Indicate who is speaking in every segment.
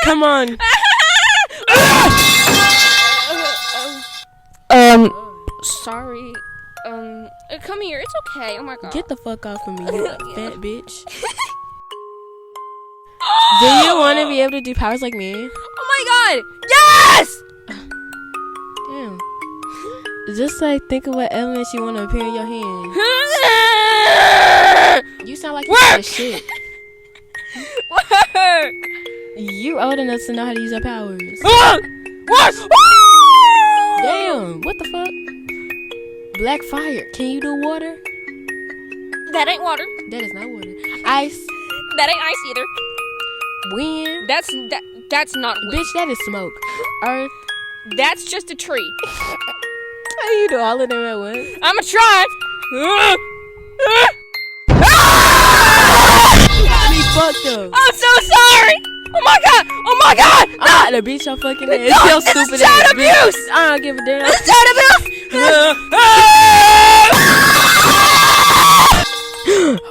Speaker 1: Come on.
Speaker 2: Sorry. Come here. It's okay. Oh my god.
Speaker 1: Get the fuck off of me, you fat bitch. Do you want to be able to do powers like me?
Speaker 2: Oh my god. Yes!
Speaker 1: Damn. Just like think of what elements you want to appear in your hand. You sound like you got shit.
Speaker 2: Work!
Speaker 1: You old enough to know how to use your powers.
Speaker 2: What?
Speaker 1: Damn, what the fuck? Black fire. Can you do water?
Speaker 2: That ain't water.
Speaker 1: That is not water. Ice.
Speaker 2: That ain't ice either.
Speaker 1: Wind.
Speaker 2: That's not wind.
Speaker 1: Bitch, that is smoke. Earth.
Speaker 2: That's just a tree.
Speaker 1: How you do all of them at once?
Speaker 2: I'ma try.
Speaker 1: You got me fucked up.
Speaker 2: I'm so sorry. Oh my god. Oh my god.
Speaker 1: I'm about to beat your fucking ass.
Speaker 2: No,
Speaker 1: Yo,
Speaker 2: this is
Speaker 1: stupid
Speaker 2: child
Speaker 1: ass
Speaker 2: abuse.
Speaker 1: bitch. I don't give a damn.
Speaker 2: It's child abuse.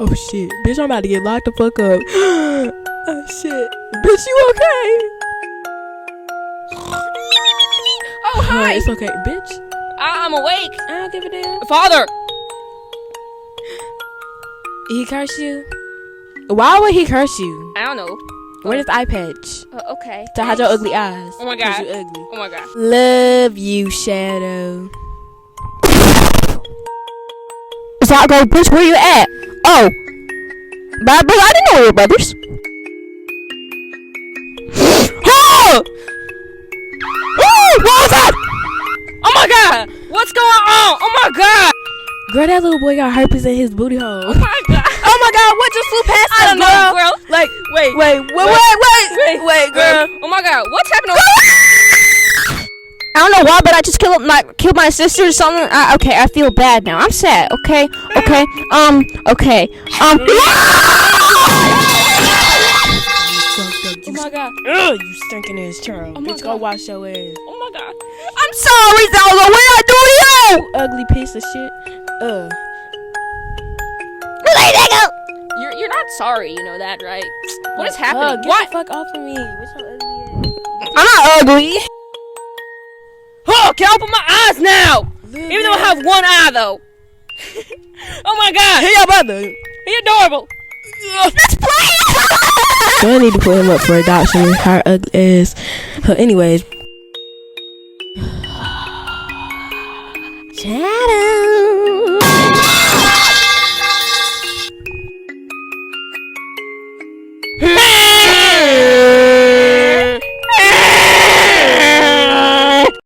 Speaker 1: Oh shit. Bitch, I'm about to get locked the fuck up. Oh shit. Bitch, you okay?
Speaker 2: Oh hi.
Speaker 1: It's okay. Bitch,
Speaker 2: I'm awake.
Speaker 1: I don't give a damn.
Speaker 2: Father.
Speaker 1: He curse you? Why would he curse you?
Speaker 2: I don't know.
Speaker 1: Where is eye patch?
Speaker 2: Okay.
Speaker 1: To hide your ugly eyes.
Speaker 2: Oh my
Speaker 1: 'Cause
Speaker 2: god.
Speaker 1: you ugly.
Speaker 2: Oh my god.
Speaker 1: Love you, Shadow.
Speaker 3: Zargo, bitch, where you at? Oh, bad boy, I didn't know we were brothers. Oh! What was that?
Speaker 2: Oh my god. What's going on? Oh my god.
Speaker 1: Girl, that little boy got herpes in his booty hole.
Speaker 2: Oh my god.
Speaker 1: Oh my god, what just flew past
Speaker 2: I
Speaker 1: us,
Speaker 2: don't know, girl.
Speaker 1: Like,
Speaker 2: Wait.
Speaker 1: wait, girl.
Speaker 2: Oh my god. What's happening?
Speaker 3: I don't know why, but I just killed my sister or something. Okay, I feel bad now. I'm sad. Okay.
Speaker 1: Okay.
Speaker 3: Oh
Speaker 2: my god.
Speaker 1: Ugh, you stinking ass child.
Speaker 2: Oh my
Speaker 1: Bitch, go
Speaker 2: God.
Speaker 1: wash your ass.
Speaker 2: Oh my god.
Speaker 3: I'm sorry, Zargo. What did I do to you?
Speaker 1: Ugly piece of shit.
Speaker 2: You're not sorry, you know that, right? What is happening?
Speaker 1: Get
Speaker 2: What?
Speaker 1: the fuck off of me. What's your ugly ass?
Speaker 3: I'm not ugly.
Speaker 2: Oh, can I open my eyes now? Even though I have one eye, though. Oh my god.
Speaker 1: Hey, your brother.
Speaker 2: He's adorable.
Speaker 3: Let's play.
Speaker 1: So I need to put him up for adoption. Her ugly ass. Anyways. Child.